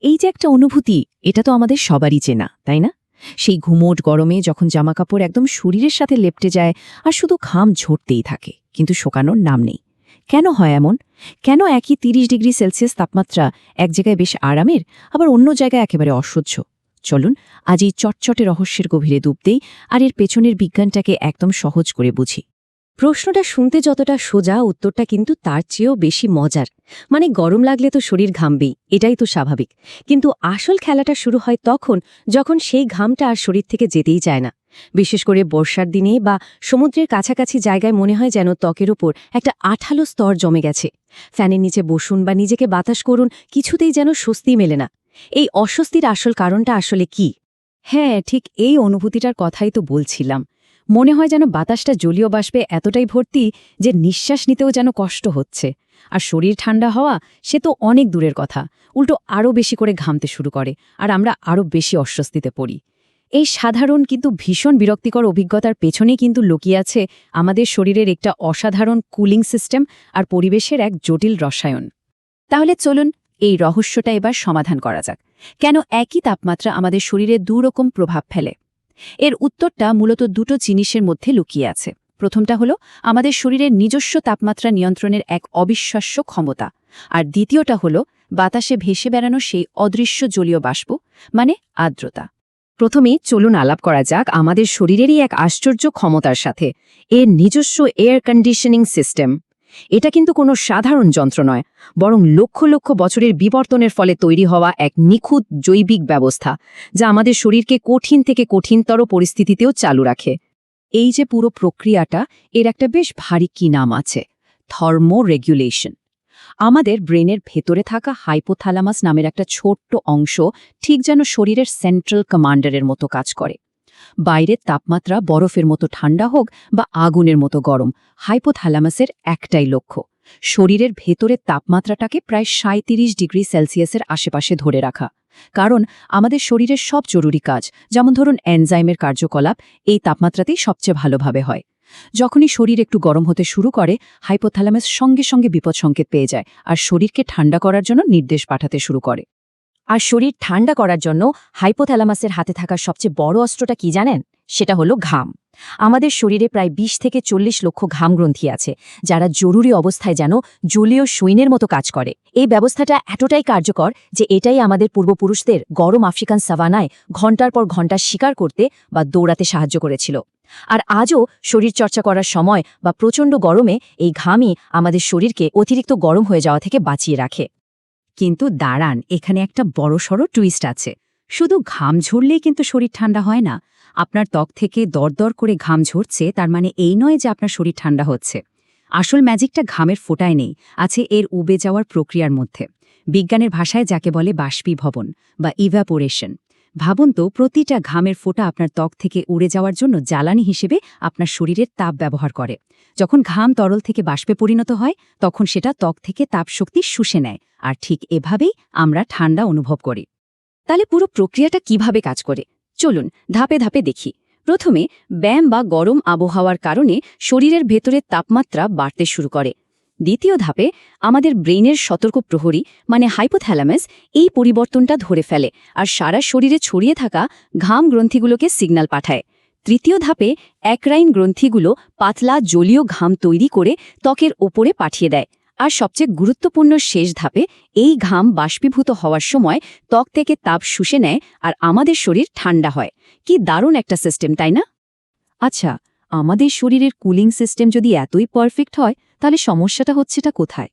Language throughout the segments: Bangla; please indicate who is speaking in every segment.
Speaker 1: এই যে একটা অনুভূতি, এটা তো আমাদের সবারই চেনা, তাই না? সেই ঘুমোট গরমে যখন জামাকাপড় একদম শরীরের সাথে লেপ্টে যায় আর শুধু ঘাম ঝরতেই থাকে, কিন্তু শোকানোর নাম নেই। কেন হয় এমন? কেন একই ৩০ ডিগ্রি সেলসিয়াস তাপমাত্রা এক জায়গায় বেশ আরামের, আবার অন্য জায়গায় একেবারে অসহ্য? চলুন আজ এই চটচটে রহস্যের গভীরে ডুব দেই আর এর পেছনের বিজ্ঞানটাকে একদম সহজ করে বুঝি।
Speaker 2: প্রশ্নটা শুনতে যতটা সোজা, উত্তরটা কিন্তু তার চেয়েও বেশি মজার। মানে গরম লাগলে তো শরীর ঘামবেই, এটাই তো স্বাভাবিক। কিন্তু আসল খেলাটা শুরু হয় তখন যখন সেই ঘামটা আর শরীর থেকে যেতেই চায় না। বিশেষ করে বর্ষার দিনে বা সমুদ্রের কাছাকাছি জায়গায় মনে হয় যেন ত্বকের ওপর একটা আঠালো স্তর জমে গেছে। ফ্যানের নিচে বসুন বা নিজেকে বাতাস করুন, কিছুতেই যেন স্বস্তি মেলে না। এই অস্বস্তির আসল কারণটা আসলে কি?
Speaker 1: হ্যাঁ, ঠিক এই অনুভূতিটার কথাই তো বলছিলাম। মনে হয় যেন বাতাসটা জলীয় বাষ্পে এতটাই ভর্তি যে নিঃশ্বাস নিতেও যেন কষ্ট হচ্ছে। আর শরীর ঠান্ডা হওয়া সে তো অনেক দূরের কথা, উল্টো আরও বেশি করে ঘামতে শুরু করে, আর আমরা আরও বেশি অস্বস্তিতে পড়ি। এই সাধারণ কিন্তু ভীষণ বিরক্তিকর অভিজ্ঞতার পেছনে কিন্তু লুকিয়ে আছে আমাদের শরীরের একটা অসাধারণ কুলিং সিস্টেম আর পরিবেশের এক জটিল রসায়ন। তাহলে চলুন এই রহস্যটা এবার সমাধান করা যাক। কেন একই তাপমাত্রা আমাদের শরীরে দুরকম প্রভাব ফেলে? এর উত্তরটা মূলত দুটো জিনিসের মধ্যে লুকিয়ে আছে। প্রথমটা হলো আমাদের শরীরের নিজস্ব তাপমাত্রা নিয়ন্ত্রণের এক অবিশ্বাস্য ক্ষমতা, আর দ্বিতীয়টা হলো বাতাসে ভেসে বেড়ানো সেই অদৃশ্য জলীয় বাষ্প, মানে আর্দ্রতা। প্রথমে চলুন আলাপ করা যাক আমাদের শরীরেরই এক আশ্চর্য ক্ষমতার সাথে, এর নিজস্ব এয়ার কন্ডিশনিং সিস্টেম। এটা কিন্তু কোনো সাধারণ যন্ত্র নয়, বরং লক্ষ লক্ষ বছরের বিবর্তনের ফলে তৈরি হওয়া এক নিখুঁত জৈবিক ব্যবস্থা, যা আমাদের শরীরকে কঠিন থেকে কঠিনতর পরিস্থিতিতেও চালু রাখে। এই যে পুরো প্রক্রিয়াটা, এর একটা বেশ ভারী কি নাম আছে, থার্মোরেগুলেশন। আমাদের ব্রেনের ভেতরে থাকা হাইপোথ্যালামাস নামের একটা ছোট্ট অংশ ঠিক যেন শরীরের সেন্ট্রাল কমান্ডারের মতো কাজ করে। বাইরের তাপমাত্রা বরফের মতো ঠান্ডা হোক বা আগুনের মতো গরম, হাইপোথ্যালামাসের একটাই লক্ষ্য, শরীরের ভেতরের তাপমাত্রাটাকে প্রায় ৩৭ ডিগ্রি সেলসিয়াসের আশেপাশে ধরে রাখা। কারণ আমাদের শরীরের সব জরুরি কাজ, যেমন ধরুন এনজাইমের কার্যকলাপ, এই তাপমাত্রাতেই সবচেয়ে ভালোভাবে হয়। যখনই শরীর একটু গরম হতে শুরু করে, হাইপোথ্যালামাস সঙ্গে সঙ্গে বিপদ সংকেত পেয়ে যায় আর শরীরকে ঠান্ডা করার জন্য নির্দেশ পাঠাতে শুরু করে।
Speaker 2: আর শরীর ঠান্ডা করার জন্য হাইপোথ্যালামাসের হাতে থাকা সবচেয়ে বড় অস্ত্রটা কি জানেন? সেটা হলো ঘাম। আমাদের শরীরে প্রায় ২০ থেকে ৪০ লক্ষ ঘামগ্রন্থি আছে, যারা জরুরি অবস্থায় যেন জলীয় সৈন্যের মতো কাজ করে। এই ব্যবস্থাটা এতটাই কার্যকর যে এটাই আমাদের পূর্বপুরুষদের গরম আফ্রিকান সাভানায় ঘণ্টার পর ঘণ্টা শিকার করতে বা দৌড়াতে সাহায্য করেছিল। আর আজও শরীরচর্চা করার সময় বা প্রচণ্ড গরমে এই ঘামই আমাদের শরীরকে অতিরিক্ত গরম হয়ে যাওয়া থেকে বাঁচিয়ে রাখে। কিন্তু দাঁড়ান, এখানে একটা বড়সড় টুইস্ট আছে। শুধু ঘাম ঝরলেই কিন্তু শরীর ঠান্ডা হয় না। আপনার ত্বক থেকে দরদর করে ঘাম ঝরছে, তার মানে এই নয় যে আপনার শরীর ঠান্ডা হচ্ছে। আসল ম্যাজিকটা ঘামের ফোঁটায় নেই, আছে এর উবে যাওয়ার প্রক্রিয়ার মধ্যে। বিজ্ঞানের ভাষায় যাকে বলে বাষ্পীভবন বা ইভ্যাপোরেশন। ভাবুন তো, প্রতিটা ঘামের ফোঁটা আপনার ত্বক থেকে উড়ে যাওয়ার জন্য জ্বালানি হিসেবে আপনার শরীরের তাপ ব্যবহার করে। যখন ঘাম তরল থেকে বাষ্পে পরিণত হয়, তখন সেটা ত্বক থেকে তাপশক্তি শুষে নেয়, আর ঠিক এভাবেই আমরা ঠান্ডা অনুভব করি। তাহলে পুরো প্রক্রিয়াটা কিভাবে কাজ করে চলুন ধাপে ধাপে দেখি। প্রথমে ব্যায়াম বা গরম আবহাওয়ার কারণে শরীরের ভেতরের তাপমাত্রা বাড়তে শুরু করে। দ্বিতীয় ধাপে আমাদের ব্রেইনের সতর্ক প্রহরী মানে হাইপোথ্যালামাস এই পরিবর্তনটা ধরে ফেলে আর সারা শরীরে ছড়িয়ে থাকা ঘাম গ্রন্থিগুলোকে সিগন্যাল পাঠায়। তৃতীয় ধাপে অ্যাক্রাইন গ্রন্থিগুলো পাতলা জলীয় ঘাম তৈরি করে ত্বকের ওপরে পাঠিয়ে দেয়। আর সবচেয়ে গুরুত্বপূর্ণ শেষ ধাপে এই ঘাম বাষ্পীভূত হওয়ার সময় ত্বক থেকে তাপ শুষে নেয় আর আমাদের শরীর ঠান্ডা হয়। কি দারুণ একটা সিস্টেম, তাই না? আচ্ছা, আমাদের শরীরের কুলিং সিস্টেম যদি এতই পারফেক্ট হয়, তাহলে সমস্যাটা হচ্ছেটা কোথায়?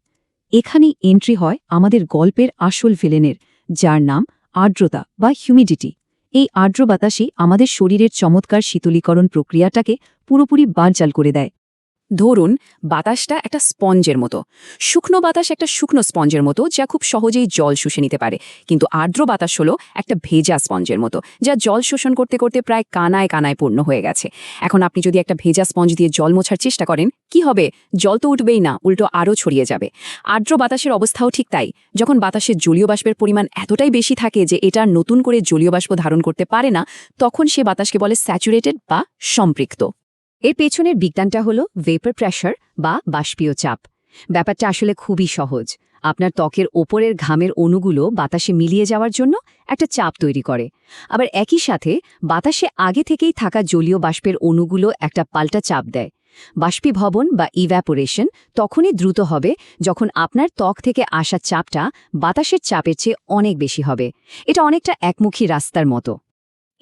Speaker 2: এখানেই এন্ট্রি হয় আমাদের গল্পের আসল ভিলেনের, যার নাম আর্দ্রতা বা হিউমিডিটি। এই আর্দ্র বাতাসই আমাদের শরীরের চমৎকার শীতলীকরণ প্রক্রিয়াটাকে পুরোপুরি বানচাল করে দেয়। ধরুন বাতাসটা একটা স্পঞ্জের মতো। শুকনো বাতাস একটা শুকনো স্পঞ্জের মতো, যা খুব সহজেই জল শুষে নিতে পারে। কিন্তু আর্দ্র বাতাস হলো একটা ভেজা স্পঞ্জের মতো, যা জল শোষণ করতে করতে প্রায় কানায় কানায় পূর্ণ হয়ে গেছে। এখন আপনি যদি একটা ভেজা স্পঞ্জ দিয়ে জল মোছার চেষ্টা করেন, কি হবে? জল তো উঠবেই না, উল্টো আরও ছড়িয়ে যাবে। আর্দ্র বাতাসের অবস্থাও ঠিক তাই। যখন বাতাসের জলীয় বাষ্পের পরিমাণ এতটাই বেশি থাকে যে এটা নতুন করে জলীয় বাষ্প ধারণ করতে পারে না, তখন সে বাতাসকে বলে স্যাচুরেটেড বা সম্পৃক্ত। এর পেছনের বিজ্ঞানটা হলো ভেপার প্রেশার বা বাষ্পীয় চাপ। ব্যাপারটা আসলে খুবই সহজ।
Speaker 1: আপনার ত্বকের ওপরের ঘামের অণুগুলো বাতাসে মিলিয়ে যাওয়ার জন্য একটা চাপ তৈরি করে। আবার একই সাথে বাতাসে আগে থেকেই থাকা জলীয় বাষ্পের অণুগুলো একটা পাল্টা চাপ দেয়। বাষ্পীভবন বা ইভ্যাপোরেশন তখনই দ্রুত হবে যখন আপনার ত্বক থেকে আসা চাপটা বাতাসের চাপের চেয়ে অনেক বেশি হবে। এটা অনেকটা একমুখী রাস্তার মতো।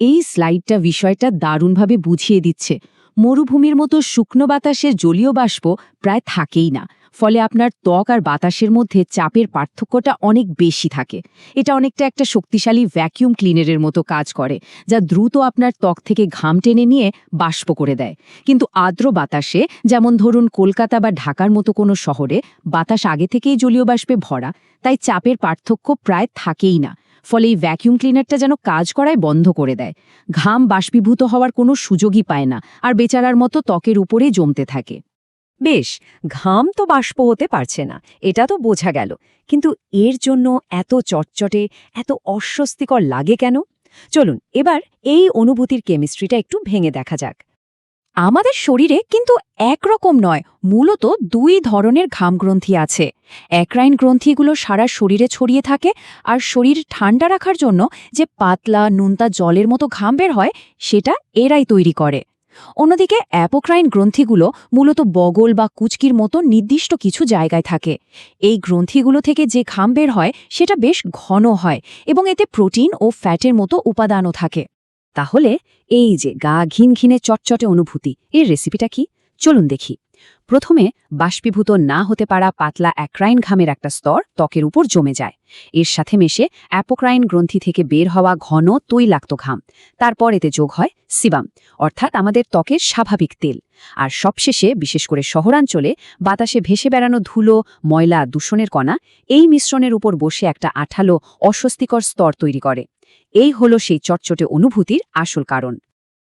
Speaker 1: এই স্লাইডটা বিষয়টা দারুণভাবে বুঝিয়ে দিচ্ছে। মরুভূমির মতো শুকনো বাতাসের জলীয় বাষ্প প্রায় থাকেই না, ফলে আপনার ত্বক আর বাতাসের মধ্যে চাপের পার্থক্যটা অনেক বেশি থাকে। এটা অনেকটা একটা শক্তিশালী ভ্যাকিউম ক্লিনারের মতো কাজ করে, যা দ্রুত আপনার ত্বক থেকে ঘাম টেনে নিয়ে বাষ্প করে দেয়। কিন্তু আর্দ্র বাতাসে, যেমন ধরুন কলকাতা বা ঢাকার মতো কোনো শহরে, বাতাস আগে থেকেই জলীয় বাষ্পে ভরা, তাই চাপের পার্থক্য প্রায় থাকেই না। ফলে এই ভ্যাকিউম ক্লিনারটা যেন কাজ করায় বন্ধ করে দেয়। ঘাম বাষ্পীভূত হওয়ার কোনো সুযোগই পায় না, আর বেচারার মতো ত্বকের উপরেই জমতে থাকে।
Speaker 2: বেশ, ঘাম তো বাষ্প হতে পারছে না, এটা তো বোঝা গেল। কিন্তু এর জন্য এত চটচটে, এত অস্বস্তিকর লাগে কেন? চলুন এবার এই অনুভূতির কেমিস্ট্রিটা একটু ভেঙে দেখা যাক। আমাদের শরীরে কিন্তু একরকম নয়, মূলত দুই ধরনের ঘামগ্রন্থি আছে। একরাইন গ্রন্থিগুলো সারা শরীরে ছড়িয়ে থাকে, আর শরীর ঠান্ডা রাখার জন্য যে পাতলা নোনতা জলের মতো ঘাম বের হয়, সেটা এরাই তৈরি করে। অন্যদিকে অ্যাপোক্রাইন গ্রন্থিগুলো মূলত বগল বা কুচকির মতো নির্দিষ্ট কিছু জায়গায় থাকে। এই গ্রন্থিগুলো থেকে যে ঘাম বের হয় সেটা বেশ ঘন হয়, এবং এতে প্রোটিন ও ফ্যাটের মতো উপাদানও থাকে। তাহলে এই যে গা ঘিনঘিনে চটচটে অনুভূতি, এর রেসিপিটা কি? চলুন দেখি। প্রথমে বাষ্পীভূত না হতে পারা পাতলা অ্যাক্রাইন ঘামের একটা স্তর ত্বকের উপর জমে যায়। এর সাথে মেশে অ্যাপোক্রাইন গ্রন্থি থেকে বের হওয়া ঘন তৈলাক্ত ঘাম। তারপর এতে যোগ হয় সিবাম, অর্থাৎ আমাদের ত্বকের স্বাভাবিক তেল। আর সবশেষে, বিশেষ করে শহরাঞ্চলে বাতাসে ভেসে বেড়ানো ধুলো, ময়লা, দূষণের কণা এই মিশ্রণের উপর বসে একটা আঠালো, অস্বস্তিকর স্তর তৈরি করে। এই হলো সেই চটচটে অনুভূতির আসল কারণ।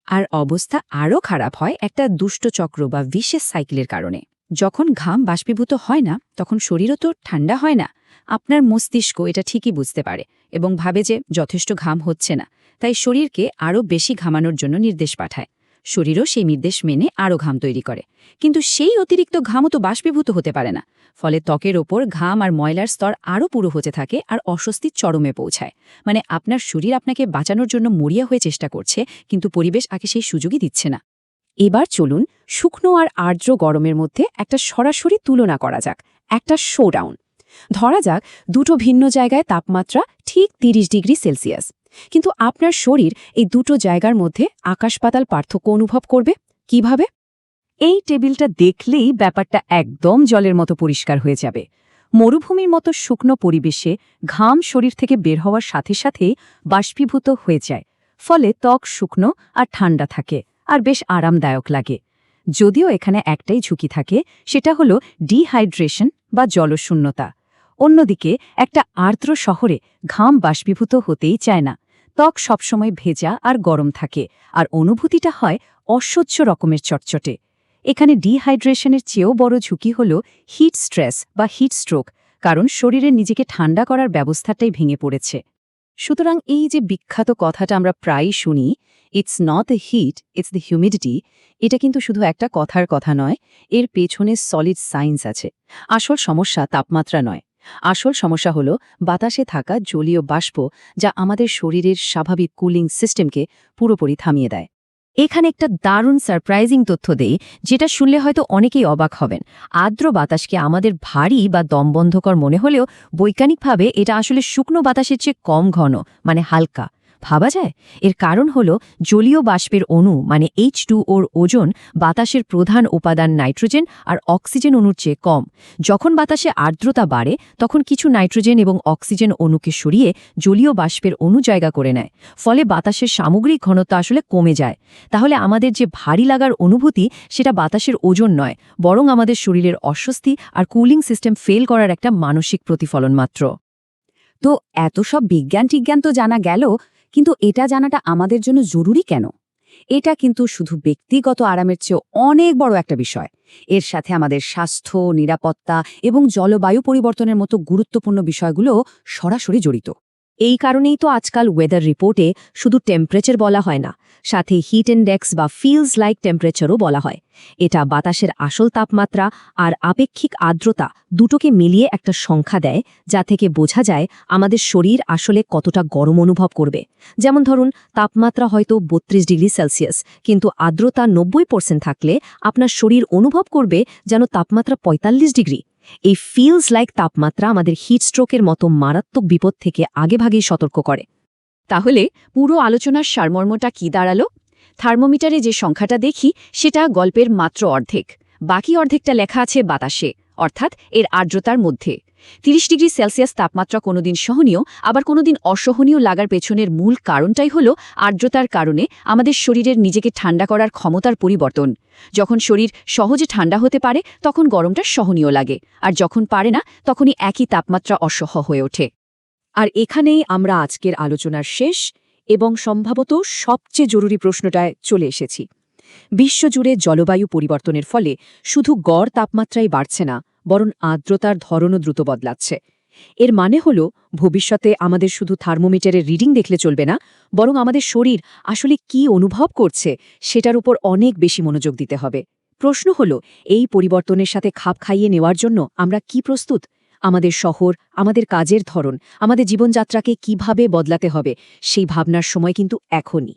Speaker 2: আর অবস্থা আরও খারাপ হয় একটা দুষ্ট চক্র বা ভিশিয়াস সাইকেলের কারণে। যখন ঘাম বাষ্পীভূত হয় না, তখন শরীরও তো ঠান্ডা হয় না। আপনার মস্তিষ্ক এটা ঠিকই বুঝতে পারে এবং ভাবে যে যথেষ্ট ঘাম হচ্ছে না, তাই শরীরকে আরও বেশি ঘামানোর জন্য নির্দেশ পাঠায়। শরীরও সেই নির্দেশ মেনে আরও ঘাম তৈরি করে। কিন্তু সেই অতিরিক্ত ঘামও তো বাষ্পীভূত হতে পারে না, ফলে ত্বকের ওপর ঘাম আর ময়লার স্তর আরও পুরো হতে থাকে আর অস্বস্তির চরমে পৌঁছায়। মানে আপনার শরীর আপনাকে বাঁচানোর জন্য মরিয়া হয়ে চেষ্টা করছে, কিন্তু পরিবেশ আগে সেই সুযোগই দিচ্ছে না। এবার চলুন শুকনো আর আর্দ্র গরমের মধ্যে একটা সরাসরি তুলনা করা যাক, একটা শোডাউন। ধরা যাক দুটো ভিন্ন জায়গায় তাপমাত্রা ঠিক 30 ডিগ্রি সেলসিয়াস, কিন্তু আপনার শরীর এই দুটো জায়গার মধ্যে আকাশ-পাতাল পার্থক্য অনুভব করবে। কিভাবে? এই টেবিলটা দেখলেই ব্যাপারটা একদম জলের মতো পরিষ্কার হয়ে যাবে। মরুভূমির মতো শুকনো পরিবেশে ঘাম শরীর থেকে বের হওয়ার সাথে সাথেই বাষ্পীভূত হয়ে যায়, ফলে ত্বক শুকনো আর ঠান্ডা থাকে, আর বেশ আরামদায়ক লাগে। যদিও এখানে একটাই ঝুঁকি থাকে, সেটা হলো ডিহাইড্রেশন বা জলশূন্যতা। অন্যদিকে একটা আর্দ্র শহরে ঘাম বাষ্পীভূত হতেই চায় না। ত্বক সবসময় ভেজা আর গরম থাকে, আর অনুভূতিটা হয় অসহ্য রকমের চটচটে। এখানে ডিহাইড্রেশনের চেয়েও বড় ঝুঁকি হল হিট স্ট্রেস বা হিট স্ট্রোক, কারণ শরীরের নিজেকে ঠান্ডা করার ব্যবস্থাটাই ভেঙে পড়েছে। সুতরাং এই যে বিখ্যাত কথাটা আমরা প্রায়ই শুনি, it's not the heat, it's the humidity, এটা কিন্তু শুধু একটা কথার কথা নয়, এর পেছনে সলিড সায়েন্স আছে। আসল সমস্যা তাপমাত্রা নয়, আসল সমস্যা হলো বাতাসে থাকা জলীয় বাষ্প, যা আমাদের শরীরের স্বাভাবিক কুলিং সিস্টেমকে পুরোপুরি থামিয়ে দেয়। এখানে একটা দারুণ সারপ্রাইজিং তথ্য দেই, যেটা শুনলে হয়তো অনেকেই অবাক হবেন। আর্দ্র বাতাসকে আমাদের ভারী বা দমবন্ধকর মনে হলেও বৈজ্ঞানিকভাবে এটা আসলে শুকনো বাতাসের চেয়ে কম ঘন, মানে হালকা ভাবা যায়। এর কারণ হল জলীয় বাষ্পের অণু মানে H2O-র ওজন বাতাসের প্রধান উপাদান নাইট্রোজেন আর অক্সিজেন অণুর চেয়ে কম। যখন বাতাসে আর্দ্রতা বাড়ে, তখন কিছু নাইট্রোজেন এবং অক্সিজেন অণুকে সরিয়ে জলীয় বাষ্পের অণু জায়গা করে নেয়, ফলে বাতাসের সামগ্রিক ঘনত্ব আসলে কমে যায়। তাহলে আমাদের যে ভারী লাগার অনুভূতি, সেটা বাতাসের ওজন নয়, বরং আমাদের শরীরের অস্বস্তি আর কুলিং সিস্টেম ফেল করার একটা মানসিক প্রতিফলন মাত্র। তো এত সব বিজ্ঞান তো জানা গেল, কিন্তু এটা জানাটা আমাদের জন্য জরুরি কেন? এটা কিন্তু শুধু ব্যক্তিগত আরামের চেয়েও অনেক বড় একটা বিষয়। এর সাথে আমাদের স্বাস্থ্য, নিরাপত্তা এবং জলবায়ু পরিবর্তনের মতো গুরুত্বপূর্ণ বিষয়গুলো সরাসরি জড়িত। এই কারণেই তো আজকাল ওয়েদার রিপোর্টে শুধু টেম্পারেচার বলা হয় না, সাথে হিট ইন্ডেক্স বা ফিলস লাইক টেম্পারেচারও বলা হয়। এটা বাতাসের আসল তাপমাত্রা আর আপেক্ষিক আর্দ্রতা দুটোকে মিলিয়ে একটা সংখ্যা দেয়, যা থেকে বোঝা যায় আমাদের শরীর আসলে কতটা গরম অনুভব করবে। যেমন ধরুন, তাপমাত্রা হয়তো 32°C, কিন্তু আর্দ্রতা 90% থাকলে আপনার শরীর অনুভব করবে যেন তাপমাত্রা 45°। এই ফিলস লাইক তাপমাত্রা আমাদের হিটস্ট্রোকের মতো মারাত্মক বিপদ থেকে আগেভাগেই সতর্ক করে।
Speaker 1: তাহলে পুরো আলোচনার সারমর্মটা কি দাঁড়ালো? থার্মোমিটারে যে সংখ্যাটা দেখি সেটা গল্পের মাত্র অর্ধেক, বাকি অর্ধেকটা লেখা আছে বাতাসে, অর্থাৎ এর আর্দ্রতার মধ্যে। 30°C তাপমাত্রা কোনোদিন সহনীয়, আবার কোনোদিন অসহনীয় লাগার পেছনের মূল কারণটাই হল আর্দ্রতার কারণে আমাদের শরীরের নিজেকে ঠান্ডা করার ক্ষমতার পরিবর্তন। যখন শরীর সহজে ঠান্ডা হতে পারে তখন গরমটা সহনীয় লাগে, আর যখন পারে না তখনই একই তাপমাত্রা অসহ্য হয়ে ওঠে।
Speaker 2: আর এখানেই আমরা আজকের আলোচনার শেষ এবং সম্ভবত সবচেয়ে জরুরি প্রশ্নটায় চলে এসেছি। বিশ্বজুড়ে জলবায়ু পরিবর্তনের ফলে শুধু গড় তাপমাত্রাই বাড়ছে না, বরং আর্দ্রতার ধরনও দ্রুত বদলাচ্ছে। এর মানে হল ভবিষ্যতে আমাদের শুধু থার্মোমিটারের রিডিং দেখলে চলবে না, বরং আমাদের শরীর আসলে কি অনুভব করছে সেটার উপর অনেক বেশি মনোযোগ দিতে হবে। প্রশ্ন হল, এই পরিবর্তনের সাথে খাপ খাইয়ে নেওয়ার জন্য আমরা কি প্রস্তুত? আমাদের শহর, আমাদের কাজের ধরন, আমাদের জীবনযাত্রাকে কিভাবে বদলাতে হবে, সেই ভাবনার সময় কিন্তু এখনই।